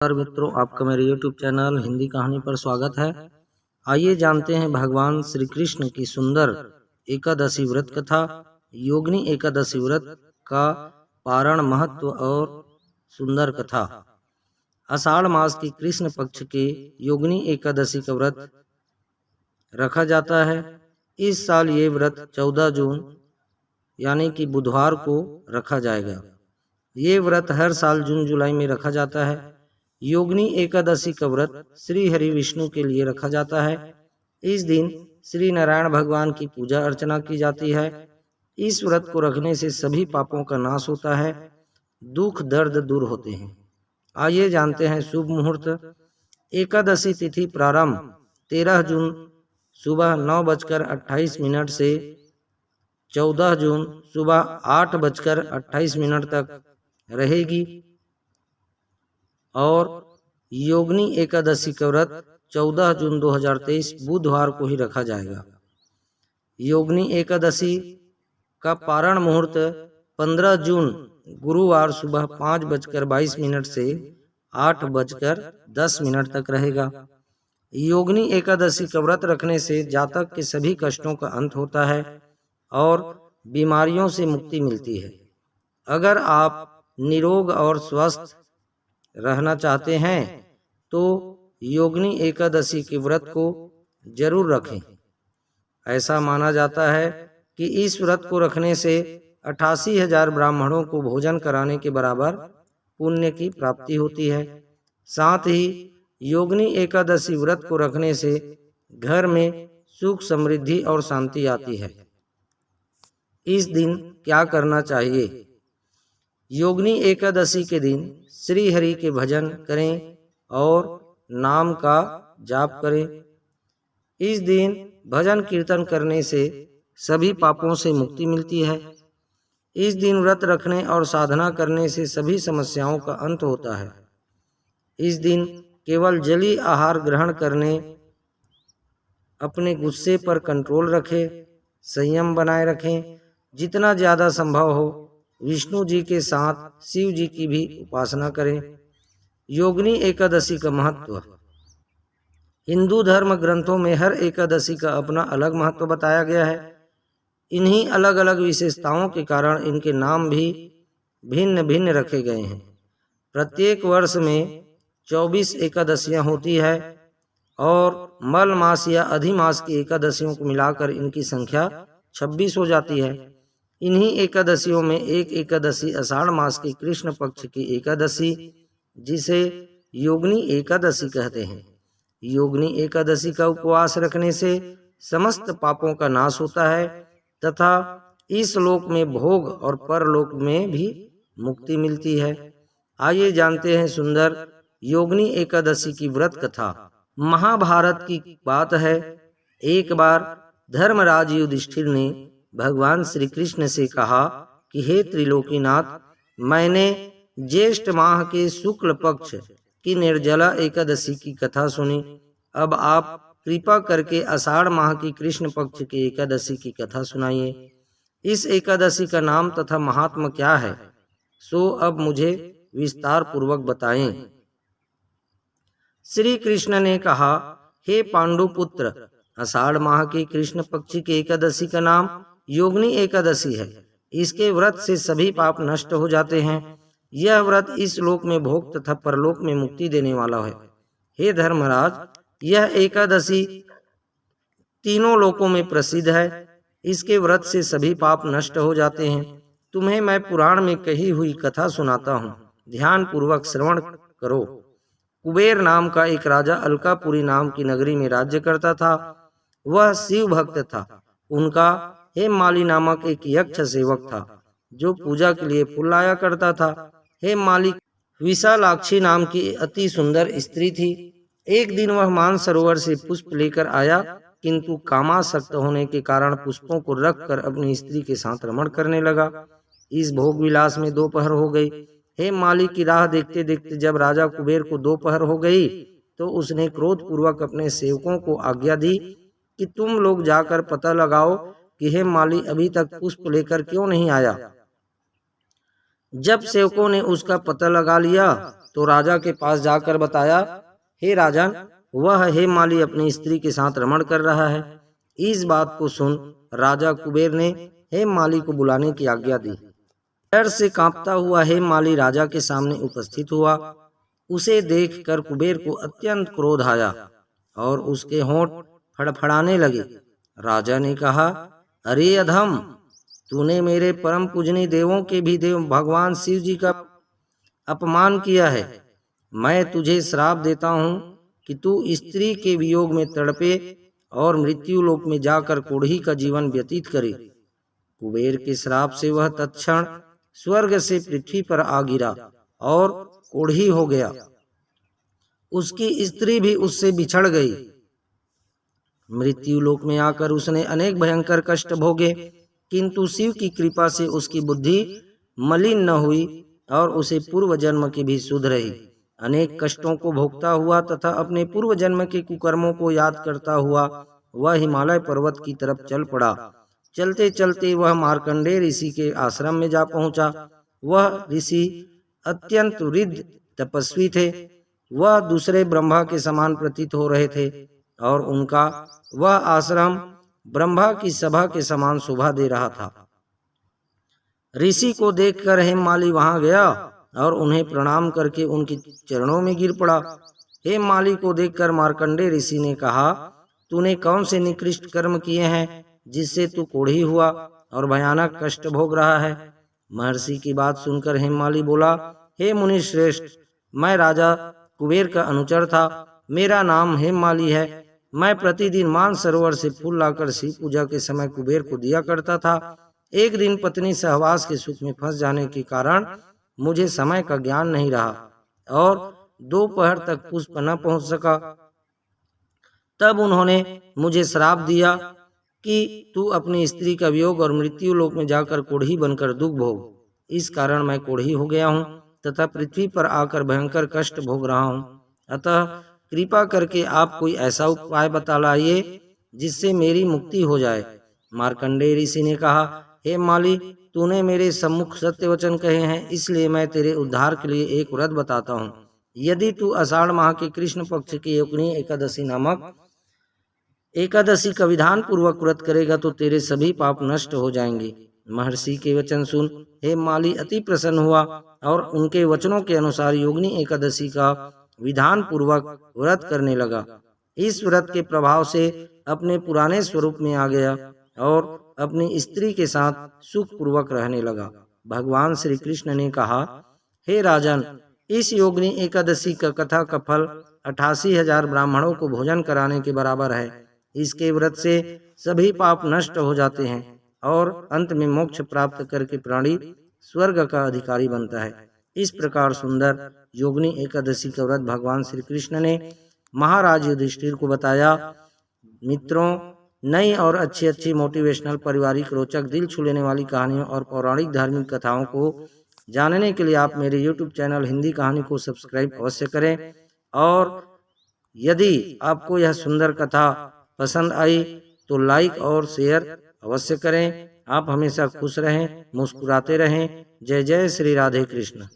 नमस्कार मित्रों, आपका मेरे YouTube चैनल हिंदी कहानी पर स्वागत है। आइए जानते हैं भगवान श्री कृष्ण की सुंदर एकादशी व्रत कथा। योगिनी एकादशी व्रत का पारण महत्व और सुंदर कथा। आषाढ़ मास की कृष्ण पक्ष के योगिनी एकादशी का व्रत रखा जाता है। इस साल ये व्रत 14 जून यानी कि बुधवार को रखा जाएगा। ये व्रत हर साल जून जुलाई में रखा जाता है। योगिनी एकादशी का व्रत श्री हरि विष्णु के लिए रखा जाता है। इस दिन श्री नारायण भगवान की पूजा अर्चना की जाती है। इस व्रत को रखने से सभी पापों का नाश होता है, दुख दर्द दूर होते हैं। आइए जानते हैं शुभ मुहूर्त। एकादशी तिथि प्रारंभ 13 जून सुबह 9:28 से 14 जून सुबह 8:28 तक रहेगी और योगिनी एकादशी का व्रत 14 जून 2023 बुधवार को ही रखा जाएगा। योगिनी एकादशी का पारण मुहूर्त 15 जून गुरुवार सुबह 5:22 से 8:10 तक रहेगा। योगिनी एकादशी का व्रत रखने से जातक के सभी कष्टों का अंत होता है और बीमारियों से मुक्ति मिलती है। अगर आप निरोग और स्वस्थ रहना चाहते हैं तो योगिनी एकादशी के व्रत को जरूर रखें। ऐसा माना जाता है कि इस व्रत को रखने से 88,000 ब्राह्मणों को भोजन कराने के बराबर पुण्य की प्राप्ति होती है। साथ ही योगिनी एकादशी व्रत को रखने से घर में सुख समृद्धि और शांति आती है। इस दिन क्या करना चाहिए? योगिनी एकादशी के दिन श्री हरि के भजन करें और नाम का जाप करें। इस दिन भजन कीर्तन करने से सभी पापों से मुक्ति मिलती है। इस दिन व्रत रखने और साधना करने से सभी समस्याओं का अंत होता है। इस दिन केवल जलीय आहार ग्रहण करने, अपने गुस्से पर कंट्रोल रखें, संयम बनाए रखें। जितना ज़्यादा संभव हो विष्णु जी के साथ शिव जी की भी उपासना करें। योगिनी एकादशी का महत्व। हिंदू धर्म ग्रंथों में हर एकादशी का अपना अलग महत्व बताया गया है। इन्हीं अलग अलग विशेषताओं के कारण इनके नाम भी भिन्न भिन्न रखे गए हैं। प्रत्येक वर्ष में 24 एकादशियां होती है और मल मास या अधिमास की एकादशियों को मिलाकर इनकी संख्या 26 हो जाती है। इन्हीं एकादशियों में एक एकादशी आषाढ़ मास की कृष्ण पक्ष की एकादशी, जिसे योगिनी एकादशी कहते हैं। योगिनी एकादशी का उपवास रखने से समस्त पापों का नाश होता है तथा इस लोक में भोग और परलोक में भी मुक्ति मिलती है। आइए जानते हैं सुंदर योगिनी एकादशी की व्रत कथा। महाभारत की बात है, एक बार धर्मराज युधिष्ठिर ने भगवान श्री कृष्ण से कहा कि हे त्रिलोकीनाथ, मैंने ज्येष्ठ माह के शुक्ल पक्ष की निर्जला एकादशी की कथा सुनी। अब आप कृपा करके आषाढ़ माह की कृष्ण पक्ष की एकादशी की कथा सुनाइए। इस एकादशी का नाम तथा महात्मा क्या है, सो अब मुझे विस्तार पूर्वक बताएं। श्री कृष्ण ने कहा, हे पांडुपुत्र, आषाढ़ माह की कृष्ण पक्ष की एकादशी का नाम योगिनी एकादशी है। इसके व्रत से सभी पाप नष्ट हो जाते हैं। यह व्रत इस लोक में भोग तथा परलोक में मुक्ति देने वाला है। हे धर्मराज, यह एकादशी तीनों लोकों में प्रसिद्ध है। इसके व्रत से सभी पाप नष्ट हो जाते हैं। तुम्हें मैं पुराण में कही हुई कथा सुनाता हूँ, ध्यान पूर्वक श्रवण करो। कुबेर नाम का एक राजा अलकापुरी नाम की नगरी में राज्य करता था। वह शिव भक्त था। उनका हेममाली नामक एक यक्ष सेवक था जो पूजा के लिए फूल लाया करता था। हेममाली विशालाक्षी नाम की अति सुंदर स्त्री थी। एक दिन वह मानसरोवर से पुष्प लेकर आया, किंतु कामासक्त होने के कारण पुष्पों को रखकर अपनी स्त्री के साथ रमण करने लगा। इस भोग विलास में दोपहर हो गई। हेममाली की राह देखते देखते जब राजा कुबेर को दोपहर हो गई तो उसने क्रोध पूर्वक अपने सेवकों को आज्ञा दी कि तुम लोग जाकर पता लगाओ कि हेममाली अभी तक पुष्प लेकर क्यों नहीं आया। जब सेवकों ने उसका पता लगा लिया तो राजा के पास जाकर बताया, हे राजन, वह हेमाली अपनी स्त्री के साथ रमण कर रहा है। इस बात को सुन राजा कुबेर ने हेमाली को बुलाने की आज्ञा दी। डर से कांपता हुआ हेमाली राजा के सामने उपस्थित हुआ। उसे देखकर कुबेर को अत्यंत क्रोध आया और उसके होंठ फड़फड़ाने लगे। राजा ने कहा, अरे अधम, तूने मेरे परम पूजनीय देवों के भी देव भगवान शिव जी का अपमान किया है। मैं तुझे श्राप देता हूँ कि तू स्त्री के वियोग में तड़पे और मृत्यु लोक में जाकर कोढ़ी का जीवन व्यतीत करे। कुबेर के श्राप से वह तत्क्षण स्वर्ग से पृथ्वी पर आ गिरा और कोढ़ी हो गया। उसकी स्त्री भी उससे बिछड़ गई। मृत्यु लोक में आकर उसने अनेक भयंकर कष्ट भोगे, किंतु शिव की कृपा से उसकी बुद्धि मलिन न हुई और उसे पूर्व जन्म की भी सुध रही। अनेक कष्टों को भोगता हुआ तथा अपने पूर्व जन्म के कुकर्मों को याद करता हुआ वह हिमालय पर्वत की तरफ चल पड़ा। चलते चलते वह मार्कंडेय ऋषि के आश्रम में जा पहुंचा। वह ऋषि अत्यंत वृद्ध तपस्वी थे। वह दूसरे ब्रह्मा के समान प्रतीत हो रहे थे और उनका वह आश्रम ब्रह्मा की सभा के समान शोभा दे रहा था। ऋषि को देखकर हेममाली वहां गया और उन्हें प्रणाम करके उनके चरणों में गिर पड़ा। हेममाली को देखकर मार्कंडेय ऋषि ने कहा, तूने कौन से निकृष्ट कर्म किए हैं जिससे तू कोढ़ी हुआ और भयानक कष्ट भोग रहा है? महर्षि की बात सुनकर हेममाली बोला, हे मुनि श्रेष्ठ, मैं राजा कुबेर का अनुचर था। मेरा नाम हेममाली है। मैं प्रतिदिन मानसरोवर से फूल लाकर शिव पूजा के समय कुबेर को दिया करता था। एक दिन पत्नी सहवास के सुख में फंस जाने के कारण मुझे समय का ज्ञान नहीं रहा और दोपहर तक पुष्प न पहुंच सका। तब उन्होंने मुझे श्राप दिया कि तू अपनी स्त्री का वियोग और मृत्यु लोक में जाकर कोढ़ी बनकर दुख भोग। इस कारण मैं कोढ़ी हो गया हूँ तथा पृथ्वी पर आकर भयंकर कष्ट भोग रहा हूँ। अतः कृपा करके आप कोई ऐसा उपाय बता लाइए जिससे मेरी मुक्ति हो जाए। मार्कंडेय ऋषि ने कहा, हे माली, तूने मेरे सम्मुख सत्य वचन कहे हैं, इसलिए मैं तेरे उद्धार के लिए एक व्रत बताता हूँ। यदि तू आषाढ़ माह के कृष्ण पक्ष की योगिनी एकादशी नामक एकादशी का विधान पूर्वक व्रत करेगा तो तेरे सभी पाप नष्ट हो जाएंगे। महर्षि के वचन सुन हेममाली अति प्रसन्न हुआ और उनके वचनों के अनुसार योगिनी एकादशी का विधान पूर्वक व्रत करने लगा। इस व्रत के प्रभाव से अपने पुराने स्वरूप में आ गया और अपनी स्त्री के साथ सुख पूर्वक रहने लगा। भगवान श्री कृष्ण ने कहा, हे राजन, इस योगिनी एकादशी का कथा का फल 88,000 ब्राह्मणों को भोजन कराने के बराबर है। इसके व्रत से सभी पाप नष्ट हो जाते हैं और अंत में मोक्ष प्राप्त करके प्राणी स्वर्ग का अधिकारी बनता है। इस प्रकार सुंदर योगिनी एकादशी का व्रत भगवान श्री कृष्ण ने महाराज युधिष्ठिर को बताया। मित्रों, नई और अच्छी अच्छी मोटिवेशनल, पारिवारिक, रोचक, दिल छू लेने वाली कहानियों और पौराणिक धार्मिक कथाओं को जानने के लिए आप मेरे YouTube चैनल हिंदी कहानी को सब्सक्राइब अवश्य करें। और यदि आपको यह सुंदर कथा पसंद आई तो लाइक और शेयर अवश्य करें। आप हमेशा खुश रहें, मुस्कुराते रहें। जय जय श्री राधे कृष्ण।